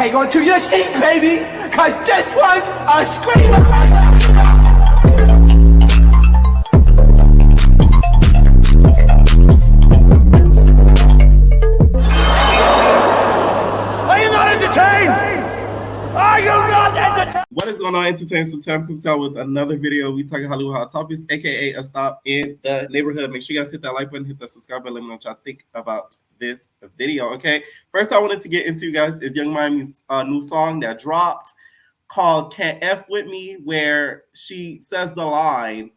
hang on to your seat, baby, cause this one's a screamer. Are you not entertained? Are you not entertained? What is going on, entertainment? So time to tell with another video. We talking Hollywood hot topics, aka a stop in the neighborhood. Make sure you guys hit that like button, hit that subscribe button. Let me know what y'all think about this video. Okay, first I wanted to get into, you guys, is Young Miami's new song that dropped called "Can't F With Me," where she says the line,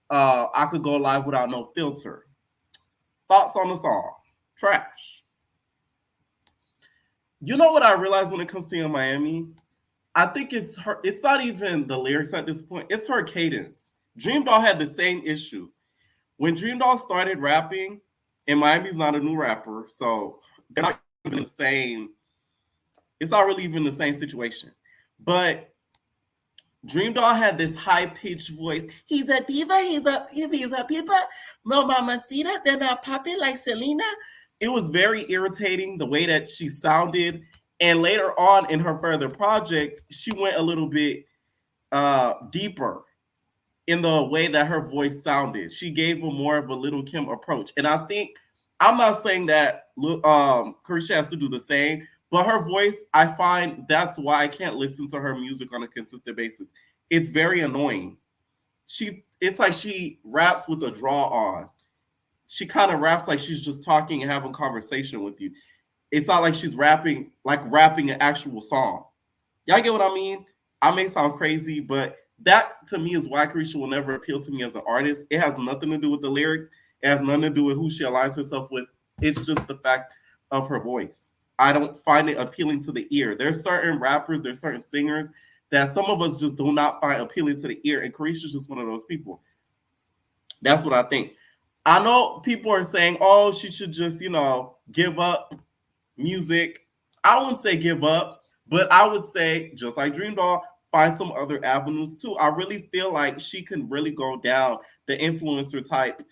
"I could go live without no filter." Thoughts on the song? Trash. You know what I realized when it comes to Young Miami? I think it's her. It's not even the lyrics at this point. It's her cadence. Dream Doll had the same issue. When Dream Doll started rapping, and Miami's not a new rapper, so they're not even the same. It's not really even the same situation. But Dream Doll had this high-pitched voice. He's a diva. He's a people. No mamacita. They're not popping like Selena. It was very irritating the way that she sounded. And later on in her further projects, she went a little bit deeper in the way that her voice sounded. She gave a more of a Little Kim approach. And I think, I'm not saying that Carisha has to do the same, but her voice, I find that's why I can't listen to her music on a consistent basis. It's very annoying. It's like she raps with a draw on. She kind of raps like she's just talking and having conversation with you. It's not like she's rapping an actual song. Y'all get what I mean? I may sound crazy, but that to me is why Carisha will never appeal to me as an artist. It has nothing to do with the lyrics. It has nothing to do with who she aligns herself with. It's just the fact of her voice. I don't find it appealing to the ear. There's certain rappers, there's certain singers that some of us just do not find appealing to the ear, and Carisha's just one of those people. That's what I think. I know people are saying, oh, she should just, give up music. I wouldn't say give up, but I would say, just like Dream Doll, find some other avenues too. I really feel like she can really go down the influencer type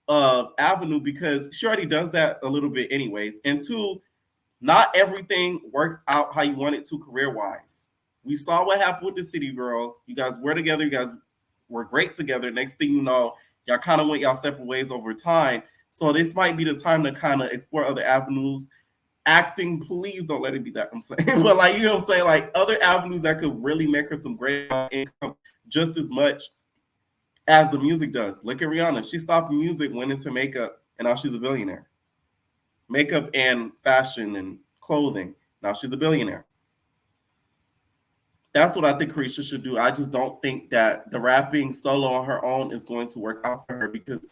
of avenue because she already does that a little bit anyways. And two, not everything works out how you want it to career-wise. We saw what happened with the City Girls. You guys were together. You guys were great together. Next thing you know, y'all kind of went y'all separate ways over time. So this might be the time to kind of explore other avenues. Acting, please don't let it be that, I'm saying. But like, you know what I'm saying? Like other avenues that could really make her some great income just as much as the music does. Look at Rihanna. She stopped music, went into makeup, and now she's a billionaire. Makeup and fashion and clothing. Now she's a billionaire. That's what I think Carisha should do. I just don't think that the rapping solo on her own is going to work out for her because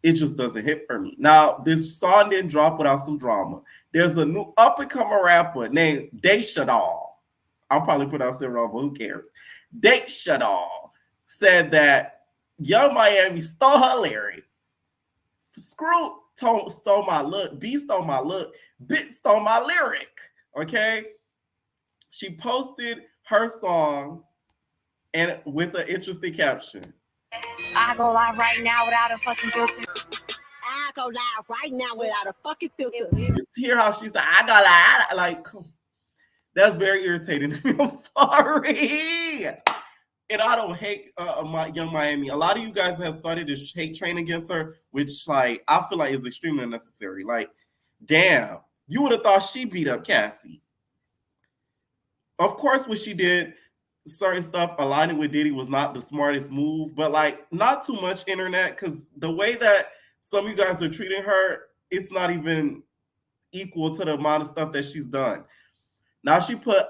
it just doesn't hit for me. Now, this song didn't drop without some drama. There's a new up-and-coming rapper named Doechii. I'll probably pronounce it wrong, but who cares? Doechii said that Young Miami stole her lyric. Screw stole my look. B stole my look. Bit stole my lyric. Okay? She posted her song and with an interesting caption. I go live right now without a fucking filter. I go live right now without a fucking filter. You hear how she's like, I go live? Like, that's very irritating. I'm sorry. And I don't hate Young Miami. A lot of you guys have started this hate train against her, which like I feel like is extremely unnecessary. Like, damn, you would have thought she beat up Cassie. Of course, what she did, certain stuff aligning with Diddy was not the smartest move, but like not too much internet because the way that some of you guys are treating her, it's not even equal to the amount of stuff that she's done. Now she put,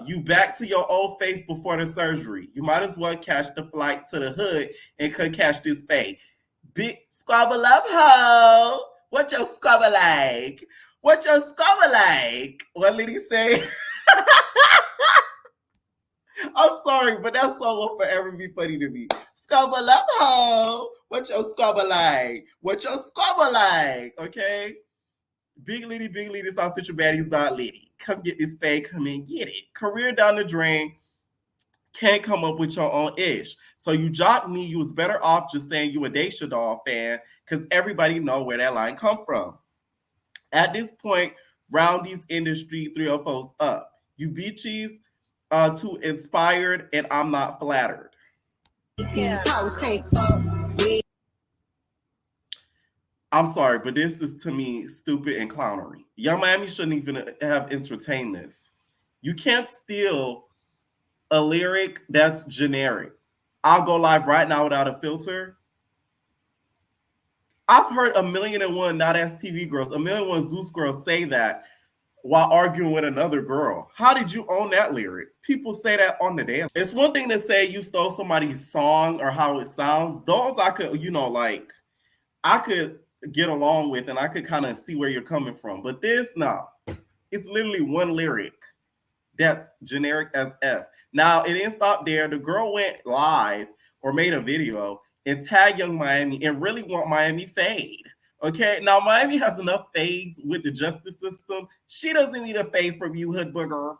you back to your old face before the surgery. You might as well catch the flight to the hood and could catch this fade. Big squabble up, ho. What your squabble like? What your squabble like? What did he say? I'm sorry, but that song will forever be funny to me. Squabble up, ho. What your squabble like? What your squabble like? Okay? Big Liddy, this all such a baddies not Liddy. Come get this fade, come and get it. Career down the drain. Can't come up with your own ish. So you jocked me, you was better off just saying you a Doechii Doll fan because everybody know where that line come from. At this point, Roundy's industry 304's up. You beachies too inspired, and I'm not flattered. These hoes can't fuck with. I'm sorry, but this is to me stupid and clownery. Young Miami shouldn't even have entertained this. You can't steal a lyric that's generic. I'll go live right now without a filter. I've heard 1,000,001 not as TV girls, 1,000,001 Zeus girls say that while arguing with another girl. How did you own that lyric? People say that on the daily. It's one thing to say you stole somebody's song or how it sounds. Those I could, like, I could get along with and I could kind of see where you're coming from. But this, no. It's literally one lyric that's generic as F. Now, it didn't stop there. The girl went live or made a video and tagged Young Miami and really want Miami fade. Okay, now Miami has enough fades with the justice system. She doesn't need a fade from you, hood booger.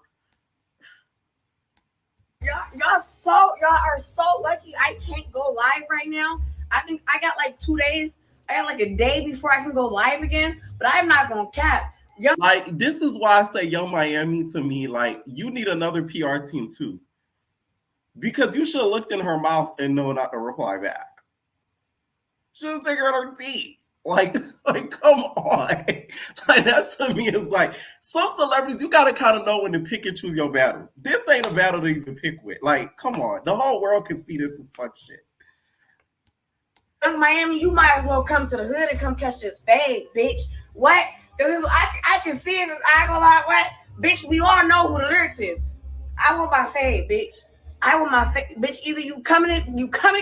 Y'all are so lucky I can't go live right now. I think I got like 2 days. I got like a day before I can go live again, but I'm not gonna cap. Like, this is why I say Young Miami to me, like, you need another PR team too. Because you should have looked in her mouth and know not to reply back. Should have taken her teeth. Like, come on. Like, that to me is like, some celebrities, you gotta kind of know when to pick and choose your battles. This ain't a battle to even pick with. Like, come on. The whole world can see this is fuck shit. Young Miami, you might as well come to the hood and come catch this fade, bitch. What? I can see it. I go like, what? Bitch, we all know who the lyrics is. I want my fade, bitch. I want my fade, bitch. Either you coming to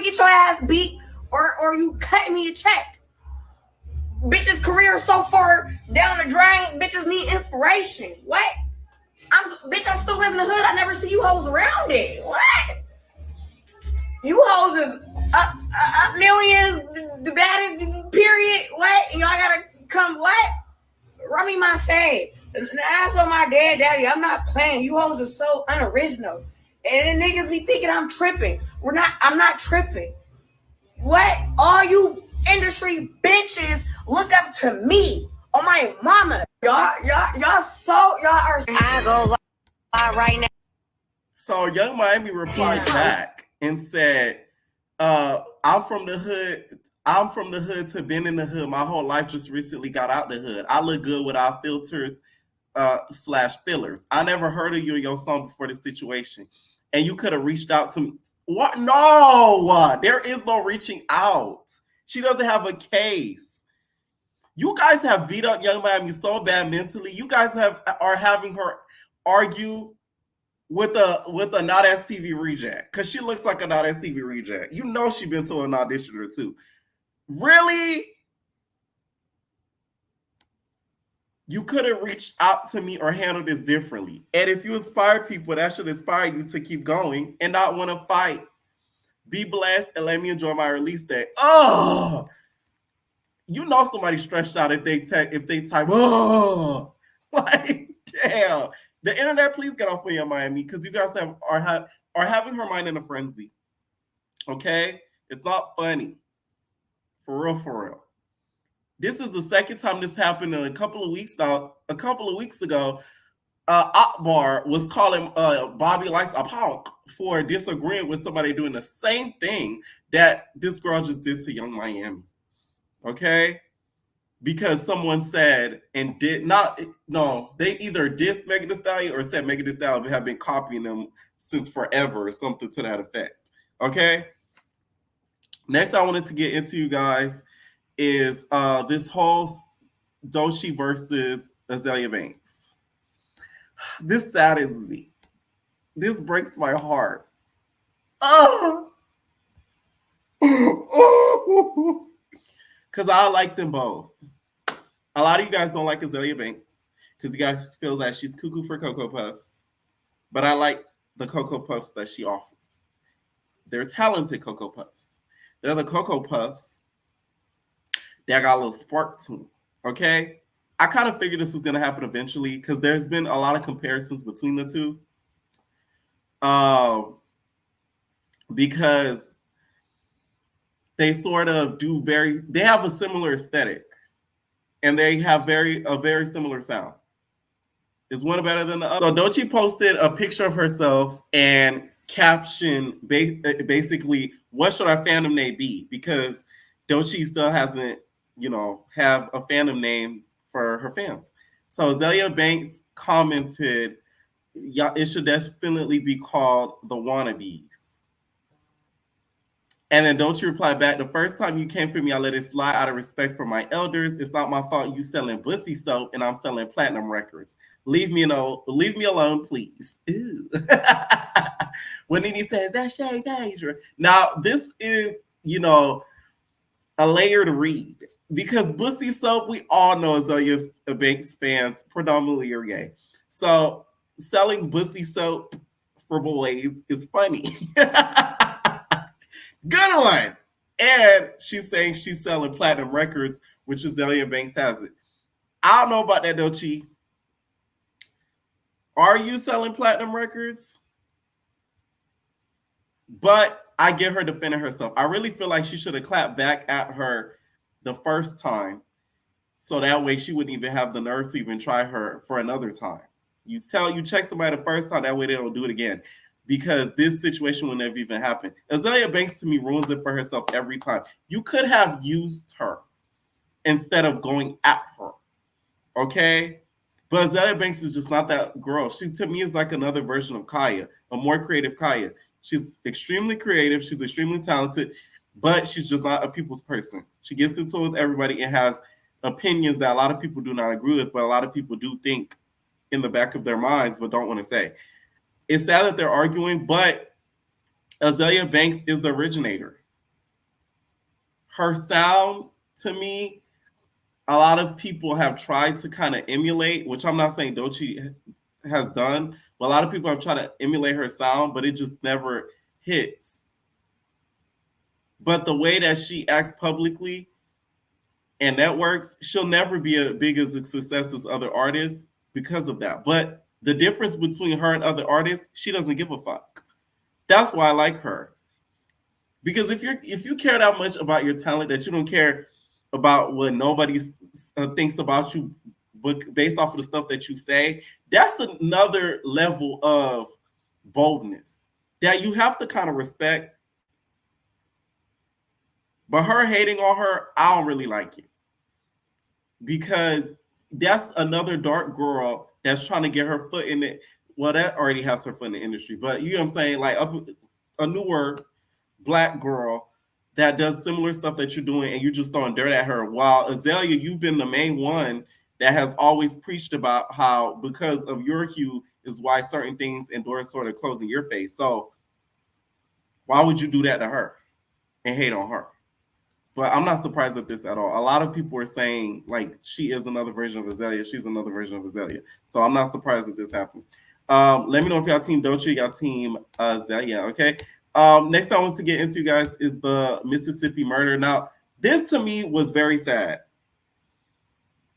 get your ass beat, or you cutting me a check. Bitches' career so far down the drain. Bitches need inspiration. What? I still live in the hood. I never see you hoes around it. What? You hoes is up millions, the baddest, period. What? And y'all gotta come, what? Run me my fade. And ask on my daddy. I'm not playing. You hoes are so unoriginal. And the niggas be thinking I'm tripping. I'm not tripping. What? All you industry bitches look up to me. Oh my mama. Y'all are. I go live right now. So Young Miami replied back and said, I'm from the hood. I'm from the hood to been in the hood. My whole life just recently got out the hood. I look good without filters / fillers. I never heard of you in your song before this situation. And you could have reached out to me. What? No, there is no reaching out. She doesn't have a case. You guys have beat up Young Miami so bad mentally. You guys are having her argue with a not as TV reject because she looks like a not as TV reject. You know she been to an audition or two. Really? You could have reached out to me or handled this differently. And if you inspire people, that should inspire you to keep going and not want to fight. Be blessed and let me enjoy my release day. Oh, you know somebody stretched out if they type, oh, like, damn. The internet, please get off of Young Miami because you guys are having her mind in a frenzy. Okay? It's not funny. For real. This is the second time this happened in a couple of weeks now. A couple of weeks ago, Akbar was calling Bobby Lights a punk for disagreeing with somebody doing the same thing that this girl just did to Young Miami. Okay? Because someone said and did not, no, they either dissed Megan Thee Stallion or said Megan Thee Stallion have been copying them since forever or something to that effect. Okay? Next I wanted to get into, you guys, is this whole Doshi versus Azealia Banks. This saddens me. This breaks my heart. Because I like them both. A lot of you guys don't like Azealia Banks because you guys feel that she's cuckoo for Cocoa Puffs. But I like the Cocoa Puffs that she offers. They're talented Cocoa Puffs. They're the Cocoa Puffs that got a little spark to them. Okay? I kind of figured this was going to happen eventually because there's been a lot of comparisons between the two. Because they sort of they have a similar aesthetic and they have a very similar sound. Is one better than the other? So Doechii posted a picture of herself and captioned basically, what should our fandom name be? Because Doechii still hasn't, have a fandom name for her fans. So Azealia Banks commented, yeah, it should definitely be called the Wannabes. And then Doechii replied back, the first time you came for me, I let it slide out of respect for my elders. It's not my fault you selling bussy soap and I'm selling platinum records. Leave me alone, please. Ooh. When Nene says, that's Shay Phaedra. Now, this is, a layered read. Because bussy soap, we all know Azealia Banks fans predominantly are gay. So selling bussy soap for boys is funny. Good one. And she's saying she's selling platinum records, which Azealia Banks has it. I don't know about that, Doechii. Are you selling platinum records? But I get her defending herself. I really feel like she should have clapped back at her the first time, so that way she wouldn't even have the nerve to even try her for another time. You check somebody the first time, that way they don't do it again. Because this situation will never even happen. Azealia Banks, to me, ruins it for herself every time. You could have used her instead of going at her, okay? But Azealia Banks is just not that girl. She, to me, is like another version of Kaya, a more creative Kaya. She's extremely creative. She's extremely talented, but she's just not a people's person. She gets into it with everybody and has opinions that a lot of people do not agree with, but a lot of people do think in the back of their minds, but don't want to say. It's sad that they're arguing, but Azealia Banks is the originator. Her sound, to me, a lot of people have tried to kind of emulate, which I'm not saying Doechii has done, but a lot of people have tried to emulate her sound, but it just never hits. But the way that she acts publicly and networks, she'll never be as big as a success as other artists because of that. But the difference between her and other artists, she doesn't give a fuck. That's why I like her. Because if you care that much about your talent that you don't care about what nobody thinks about you, but based off of the stuff that you say, that's another level of boldness that you have to kind of respect. But her hating on her, I don't really like it. Because that's another dark girl that's trying to get her foot in it. Well, that already has her foot in the industry. But you know what I'm saying? Like a newer Black girl that does similar stuff that you're doing and you're just throwing dirt at her. While Azealia, you've been the main one that has always preached about how because of your hue is why certain things and doors sort of close in your face. So why would you do that to her and hate on her? But I'm not surprised at this at all. A lot of people are saying, like, she is another version of Azealia. She's another version of Azealia. So I'm not surprised that this happened. Let me know if y'all team Doechii, y'all team Azealia, okay? Next thing I want to get into, guys, is the Misssisippi murder. Now, this to me was very sad.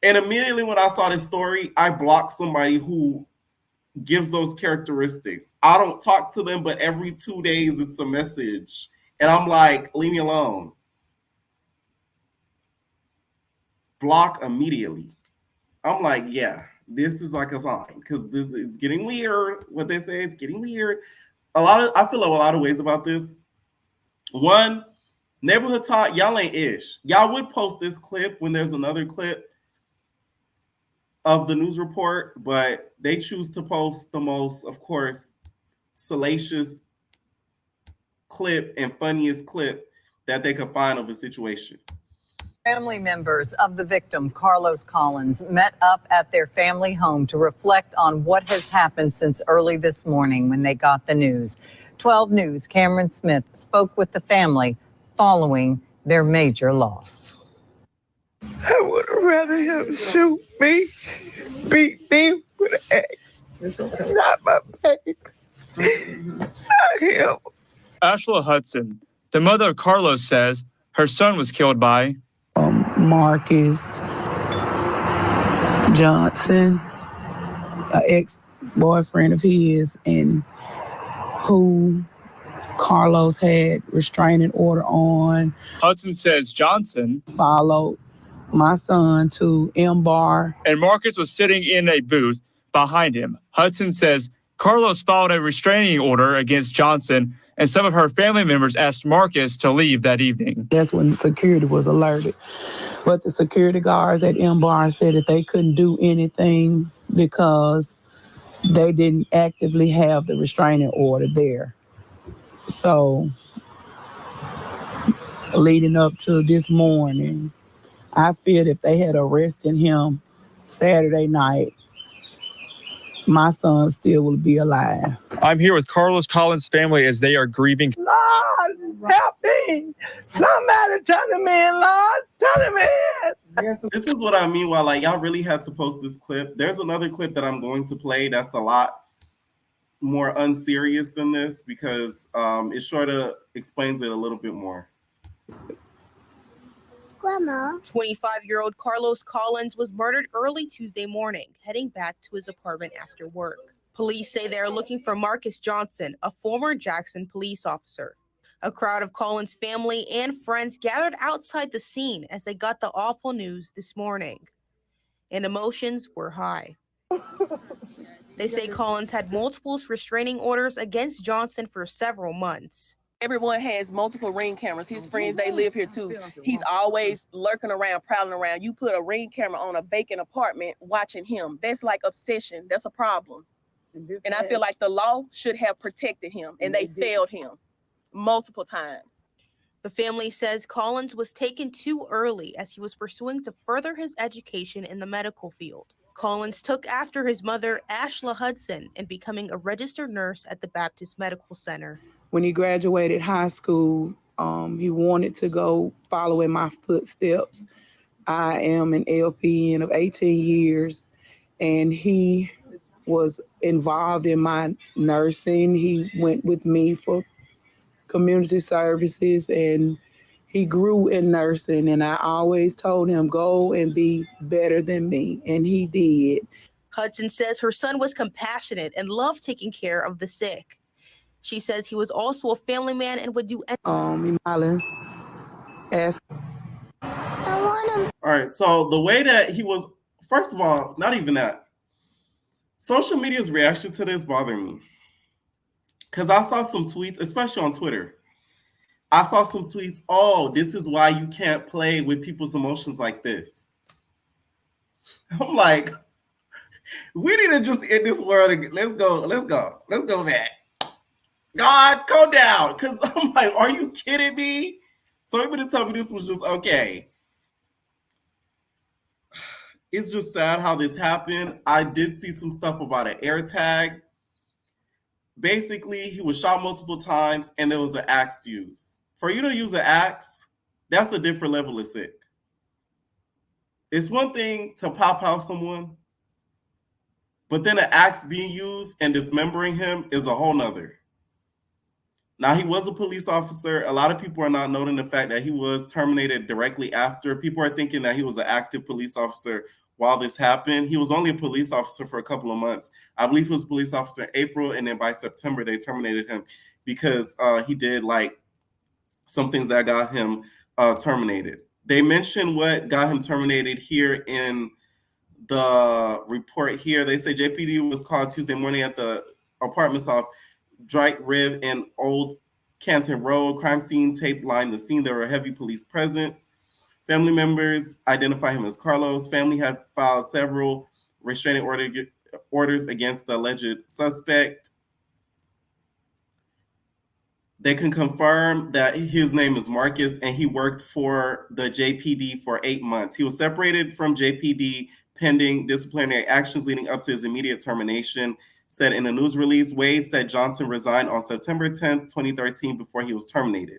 And immediately when I saw this story, I blocked somebody who gives those characteristics. I don't talk to them, but every 2 days it's a message. And I'm like, leave me alone. Block immediately. I'm like, yeah, this is like a sign because this it's getting weird. What they say, it's getting weird. I feel a lot of ways about this. One, neighborhood talk, y'all ain't ish. Y'all would post this clip when there's another clip of the news report, but they choose to post the most, of course, salacious clip and funniest clip that they could find of a situation. Family members of the victim, Carlos Collins, met up at their family home to reflect on what has happened since early this morning when they got the news. 12 News' Cameron Smith spoke with the family following their major loss. I would have rather him shoot me, beat me with an axe. Not my baby. Not him. Ashla Hudson, the mother of Carlos, says her son was killed by Marcus Johnson, an ex-boyfriend of his, and who Carlos had restraining order on. Hudson says Johnson followed my son to M-Bar. And Marcus was sitting in a booth behind him. Hudson says Carlos filed a restraining order against Johnson, and some of her family members asked Marcus to leave that evening. That's when security was alerted. But the security guards at M-Bar said that they couldn't do anything because they didn't actively have the restraining order there. So, leading up to this morning, I feel if they had arrested him Saturday night, my son still would be alive. I'm here with Carlos Collins' family as they are grieving. Lord, help me. Somebody tell him in, Lord. Tell him in. This is what I mean. While like y'all really had to post this clip. There's another clip that I'm going to play that's a lot more unserious than this because it sort of explains it a little bit more. Grandma. 25-year-old Carlos Collins was murdered early Tuesday morning, heading back to his apartment after work. Police say they are looking for Marcus Johnson, a former Jackson police officer. A crowd of Collins' family and friends gathered outside the scene as they got the awful news this morning. And emotions were high. They say Collins had multiple restraining orders against Johnson for several months. Everyone has multiple Ring cameras. His friends, they live here too. He's always lurking around, prowling around. You put a Ring camera on a vacant apartment watching him. That's like obsession. That's a problem. And I feel like the law should have protected him, and they failed him multiple times. The family says Collins was taken too early as he was pursuing to further his education in the medical field. Collins took after his mother, Ashla Hudson, in becoming a registered nurse at the Baptist Medical Center. When he graduated high school, he wanted to go follow in my footsteps. I am an LPN of 18 years, and he was involved in my nursing. He went with me for community services, and he grew in nursing, and I always told him, go and be better than me, and he did. Hudson says her son was compassionate and loved taking care of the sick. She says he was also a family man and would do anything. I want him. All right, so the way that he was, first of all, not even that. Social media's reaction to this bothered me. Because I saw some tweets, especially on Twitter. I saw some tweets, oh, this is why you can't play with people's emotions like this. I'm like, we need to just end this world. Let's go back. God, go down. Because I'm like, are you kidding me? So you're going to tell me this was just okay. It's just sad how this happened. I did see some stuff about an air tag. Basically, he was shot multiple times and there was an axe used. For you to use an axe, that's a different level of sick. It's one thing to pop out someone, but then an axe being used and dismembering him is a whole nother. Now, he was a police officer. A lot of people are not noting the fact that he was terminated directly after. People are thinking that he was an active police officer while this happened. He was only a police officer for a couple of months. I believe he was a police officer in April, and then by September, they terminated him because he did like some things that got him terminated. They mentioned what got him terminated here in the report here. They say JPD was called Tuesday morning at the apartments off Drake Riv and Old Canton Road. Crime scene tape lined the scene. There were heavy police presence. Family members identify him as Carlos. Family had filed several restraining orders against the alleged suspect. They can confirm that his name is Marcus and he worked for the JPD for 8 months. He was separated from JPD pending disciplinary actions leading up to his immediate termination. Said in a news release, Wade said Johnson resigned on September 10th, 2013 before he was terminated.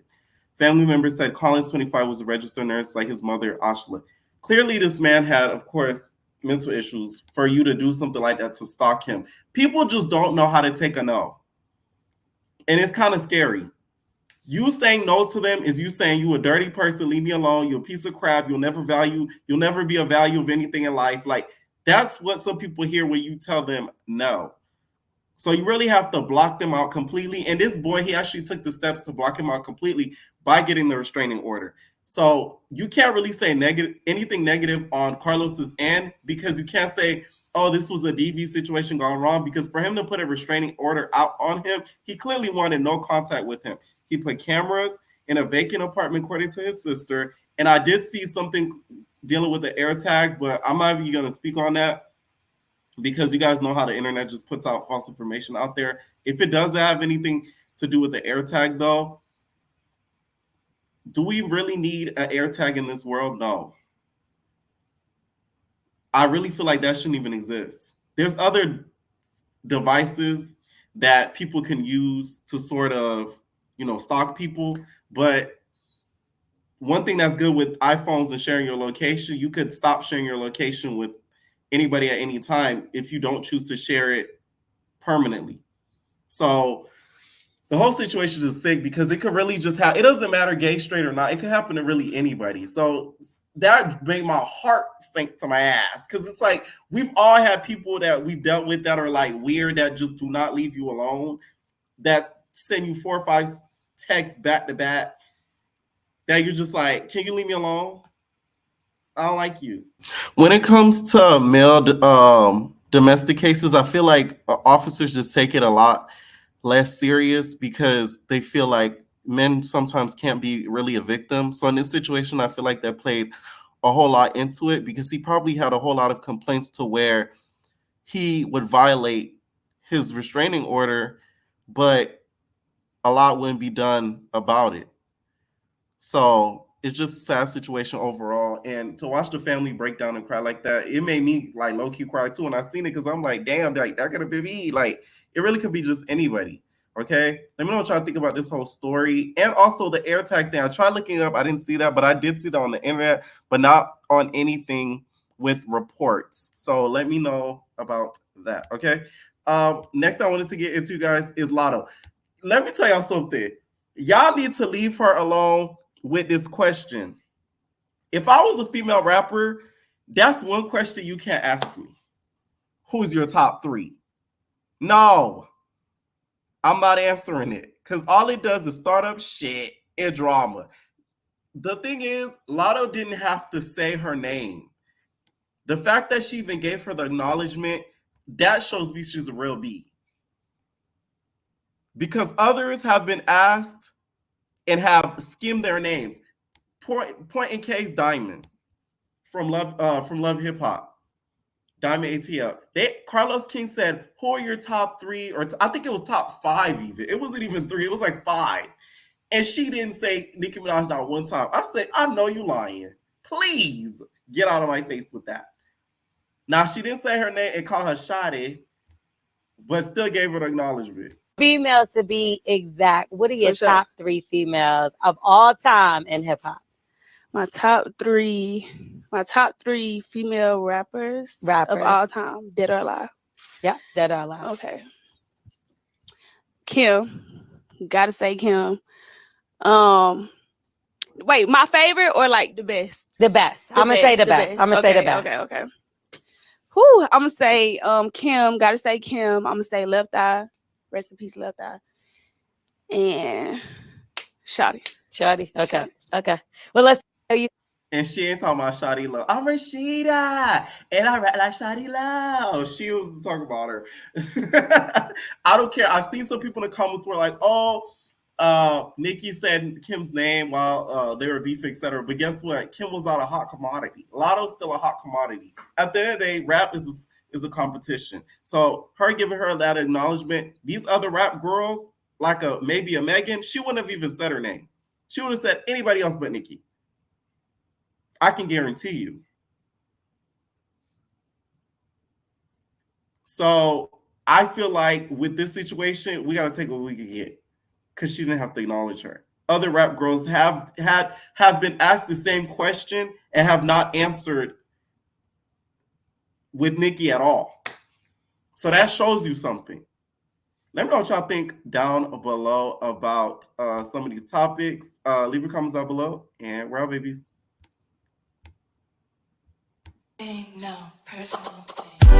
Family members said Collins, 25, was a registered nurse like his mother, Ashla. Clearly, this man had, of course, mental issues for you to do something like that to stalk him. People just don't know how to take a no. And it's kind of scary. You saying no to them is you saying you a dirty person, leave me alone, you're a piece of crap, you'll never be a value of anything in life. Like, that's what some people hear when you tell them no. So you really have to block them out completely. And this boy, he actually took the steps to block him out completely by getting the restraining order. So you can't really say anything negative on Carlos's end because you can't say oh, this was a DV situation gone wrong, because for him to put a restraining order out on him, he clearly wanted no contact with him. He put cameras in a vacant apartment, according to his sister. And I did see something dealing with the air tag, but I'm not even going to speak on that because you guys know how the internet just puts out false information out there. If it does have anything to do with the air tag, though, do we really need an air tag in this world? No. I really feel like that shouldn't even exist. There's other devices that people can use to sort of, stalk people. But one thing that's good with iPhones and sharing your location, you could stop sharing your location with anybody at any time if you don't choose to share it permanently. So the whole situation is sick because it could really just it doesn't matter gay, straight, or not. It could happen to really anybody. So that made my heart sink to my ass, because it's like we've all had people that we've dealt with that are like weird, that just do not leave you alone, that send you 4 or 5 texts back to back that you're just like, can you leave me alone? I don't like you. When it comes to male domestic cases, I feel like officers just take it a lot less serious because they feel like men sometimes can't be really a victim. So in this situation, I feel like that played a whole lot into it, because he probably had a whole lot of complaints to where he would violate his restraining order, but a lot wouldn't be done about it. So it's just a sad situation overall. And to watch the family break down and cry like that, it made me like low-key cry too when I seen it, because I'm like, damn, like that could have been me. Like, it really could be just anybody. Okay, let me know what y'all think about this whole story. And also the AirTag thing. I tried looking it up. I didn't see that, but I did see that on the internet, but not on anything with reports. So let me know about that. Okay. Next I wanted to get into, guys, is Latto. Let me tell y'all something. Y'all need to leave her alone with this question. If I was a female rapper, that's one question you can't ask me. Who's your top 3? No. I'm not answering it, because all it does is start up shit and drama. The thing is, Latto didn't have to say her name. The fact that she even gave her the acknowledgement, that shows me she's a real B. Because others have been asked and have skimmed their names. Point in case, Diamond from Love Hip Hop. Diamond ATL. Carlos King said, who are your top 3? Or I think it was top 5 even. It wasn't even 3. It was like 5. And she didn't say Nicki Minaj not one time. I said, I know you lying. Please get out of my face with that. Now, she didn't say her name and call her Shotty, but still gave her the acknowledgement. Females, to be exact, what are your top 3 females of all time in hip hop? My top three female rappers of all time, dead or alive. Yeah, dead or alive. Okay. Kim, gotta say Kim. Wait, my favorite or like the best? The best. I'm gonna say the best. I'm gonna say the best. Okay. Whew, I'm gonna say Kim. Gotta say Kim. I'm gonna say Left Eye. Rest in peace, Left Eye. And Shotty. Okay. Shotty. Okay. Well, let's tell you. And she ain't talking about Shotty Love. I'm Rashida, and I rap like Shotty Love. She was talking about her. I don't care. I seen some people in the comments were like, "Oh, Nikki said Kim's name while they were beefing, etc." But guess what? Kim was not a hot commodity. Latto's still a hot commodity. At the end of the day, rap is a competition. So her giving her that acknowledgement, these other rap girls, like maybe a Megan, she wouldn't have even said her name. She would have said anybody else but Nikki. I can guarantee you. So I feel like with this situation, we got to take what we can get, because she didn't have to acknowledge her. Other rap girls have been asked the same question and have not answered with Nikki at all. So that shows you something. Let me know what y'all think down below about some of these topics. Leave your comments down below, and we're out, babies. No personal thing.